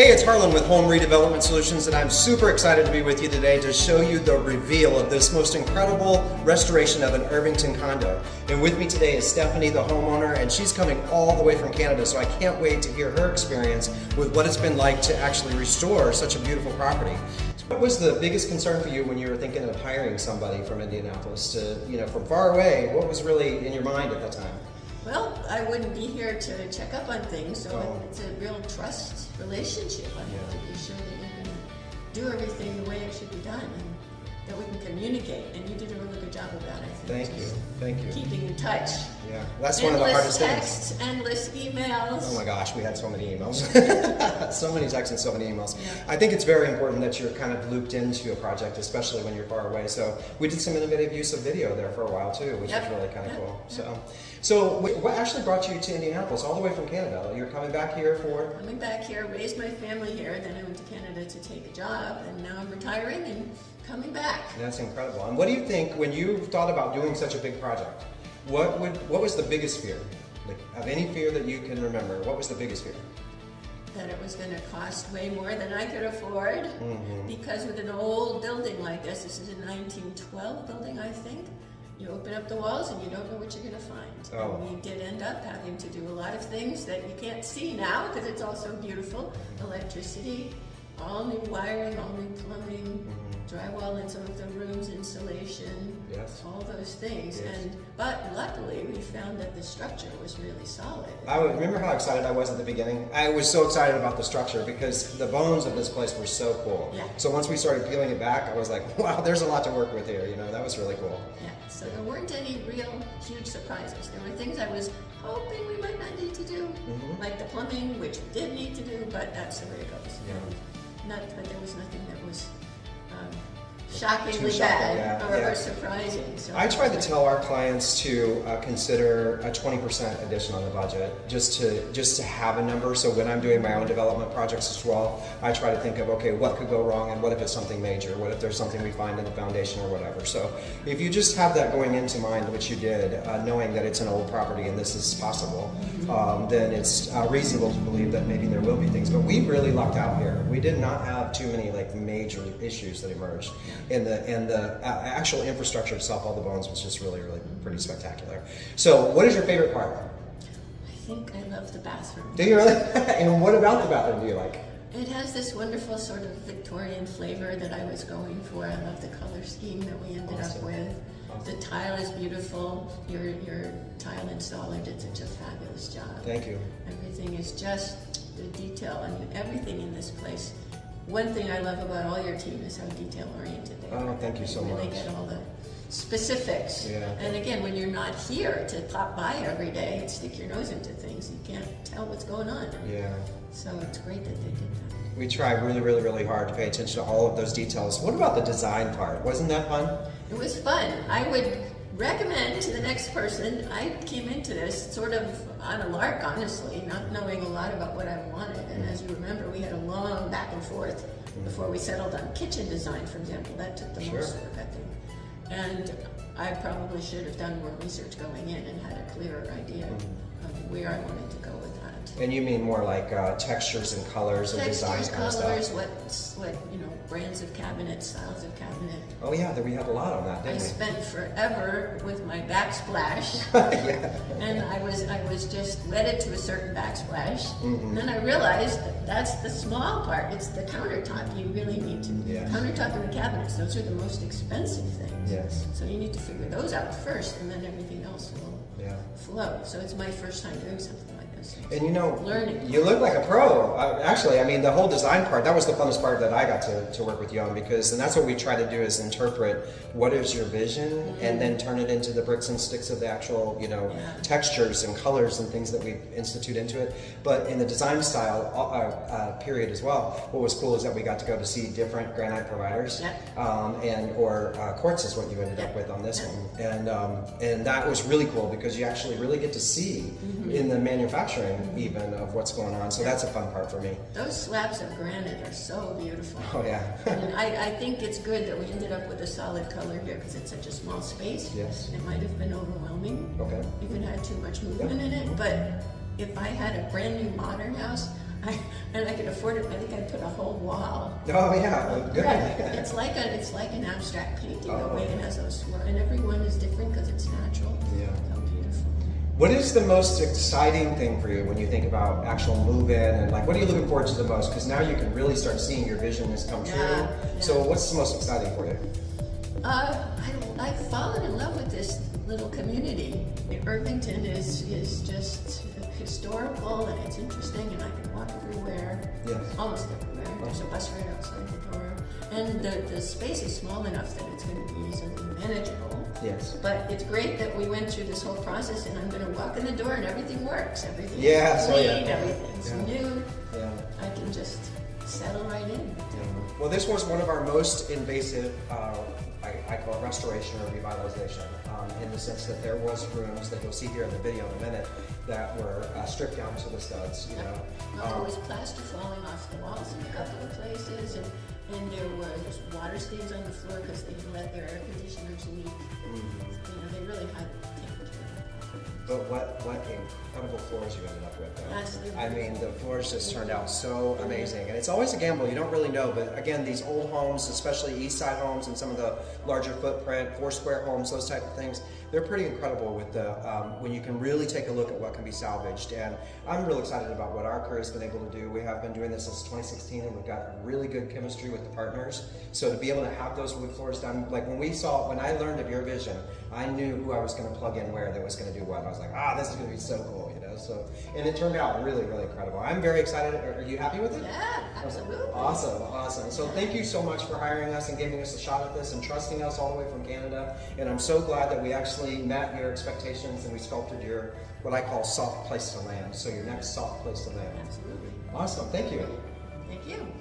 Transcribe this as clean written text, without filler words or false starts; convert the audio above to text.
Hey, it's Harlan with Home Redevelopment Solutions, and I'm super excited to be with you today to show you the reveal of this most incredible restoration of an Irvington condo. And with me today is Stephanie, the homeowner, and she's coming all the way from Canada, so I can't wait to hear her experience with what it's been like to actually restore such a beautiful property. What was the biggest concern for you when you were thinking of hiring somebody from Indianapolis to, from far away? What was really in your mind at that time? Well, I wouldn't be here to check up on things, so it's a real trust relationship. I have to be sure that we can do everything the way it should be done and that we can communicate. And you did a really good job of that, I think. Thank you. Keeping in touch. Yeah, that's one of the hardest things. Endless texts, endless emails. Oh my gosh, we had so many emails. So many texts and so many emails. Yeah. I think it's very important that you're kind of looped into a project, especially when you're far away. So we did some innovative use of video there for a while too, which is really kind of cool. So what actually brought you to Indianapolis all the way from Canada? You're coming back here for? Coming back here, raised my family here, then I went to Canada to take a job, and now I'm retiring and coming back. That's incredible. And what do you think when you thought about doing such a big project? What was the biggest fear? Like, of any fear that you can remember, what was the biggest fear? That it was going to cost way more than I could afford, because with an old building like this is a 1912 building, I think, you open up the walls and you don't know what you're going to find. Oh. And we did end up having to do a lot of things that you can't see now because it's all so beautiful. Electricity, all new wiring, all new plumbing, drywall in some of the rooms, insulation, all those things. But luckily we found that the structure was really solid. I remember how excited I was at the beginning. I was so excited about the structure because the bones of this place were so cool. Yeah. So once we started peeling it back, I was like, wow, there's a lot to work with here. That was really cool. Yeah. So there weren't any real huge surprises. There were things I was hoping we might not need to do, like the plumbing, which we did need to do, but that's the way it goes. But there was nothing that was shockingly bad or surprising. So I try to tell our clients to consider a 20% addition on the budget, just to have a number. So when I'm doing my own development projects as well, I try to think of, okay, what could go wrong, and what if it's something major? What if there's something we find in the foundation or whatever? So if you just have that going into mind, which you did, knowing that it's an old property and this is possible, then it's reasonable to believe that maybe there will be things. But we really lucked out here. We did not have too many major issues that emerged. And the actual infrastructure itself, all the bones, was just really pretty spectacular. So what is your favorite part? I think I love the bathroom. Do you really? And what about the bathroom do you like? It has this wonderful sort of Victorian flavor that I was going for. I love the color scheme that we ended up with. The tile is beautiful. Your tile installer did such a fabulous job. Thank you. Everything is just the detail. I mean, everything in this place. One thing I love about all your team is how detail-oriented they are. Oh, thank you so much. They get all the specifics. And again, when you're not here to pop by every day and stick your nose into things, you can't tell what's going on. So it's great that they did that. We try really hard to pay attention to all of those details. What about the design part? Wasn't that fun? It was fun. I would recommend to the next person. I came into this sort of on a lark, honestly, not knowing a lot about what I wanted. And as you remember, we had a long back and forth before we settled on kitchen design, for example. That took the most work, I think. And I probably should have done more research going in and had a clearer idea of where I wanted to go with that. And you mean more like textures and colors and design kind of stuff? What brands of cabinet, styles of cabinet. Oh yeah, we had a lot on that, didn't we? I spent forever with my backsplash, and I was just wedded to a certain backsplash. And then I realized that that's the small part. It's the countertop you really need to. Countertop and the cabinets, those are the most expensive things. So you need to figure those out first, and then everything else will flow. So it's my first time doing something like this. And learning. You look like a pro. Actually, I mean, the whole design part, that was the funnest part that I got to work with you on, because, and that's what we try to do, is interpret what is your vision and then turn it into the bricks and sticks of the actual, textures and colors and things that we institute into it. But in the design style period as well, what was cool is that we got to go to see different granite providers, or quartz is what you ended up with on this one. And that was really cool because you actually really get to see in the manufacturing even of what's going on. So that's a fun part for me. Those slabs of granite are so beautiful. Oh yeah. And I think it's good that we ended up with a solid color here because it's such a small space. It might have been overwhelming. If it had too much movement in it. But if I had a brand new modern house, and I could afford it. I think I put a whole wall. Oh yeah, well, good. Right. It's like an abstract painting. The way it has those swirls, and every one is different because it's natural. Yeah. So beautiful. What is the most exciting thing for you when you think about actual move-in, and like what are you looking forward to the most? Because now you can really start seeing your vision has come true. Yeah. So what's the most exciting for you? I've fallen in love with this little community. Irvington is just historical, and it's interesting, and I can walk everywhere. Yes. Almost everywhere. There's a bus right outside the door. And the space is small enough that it's going to be easily manageable. Yes. But it's great that we went through this whole process, and I'm going to walk in the door and everything works. Everything's clean, everything's new. Yeah. I can just settle right in. Well, this was one of our most invasive, I call it restoration or revitalization, in the sense that there was rooms that you'll see here in the video in a minute that were stripped down to the studs. You know, there was plaster falling off the walls in a couple of places, and there was water stains on the floor because they let their air conditioners leak. You know, they really had temperature. But what incredible floors you ended up with, though. Absolutely. I mean, the floors just turned out so amazing. And it's always a gamble, you don't really know. But again, these old homes, especially East Side homes and some of the larger footprint, 4-square homes, those type of things, they're pretty incredible with the when you can really take a look at what can be salvaged. And I'm really excited about what our crew has been able to do. We have been doing this since 2016, and we've got really good chemistry with the partners. So to be able to have those wood floors done, like when I learned of your vision, I knew who I was going to plug in where that was going to do what. I was like, this is going to be so cool, you know. So, and it turned out really, really incredible. I'm very excited. Are you happy with it? Yeah, absolutely. Awesome. So thank you so much for hiring us and giving us a shot at this and trusting us all the way from Canada. And I'm so glad that we actually met your expectations and we sculpted your, what I call soft place to land. So your next soft place to land. Absolutely. Awesome. Thank you. Thank you.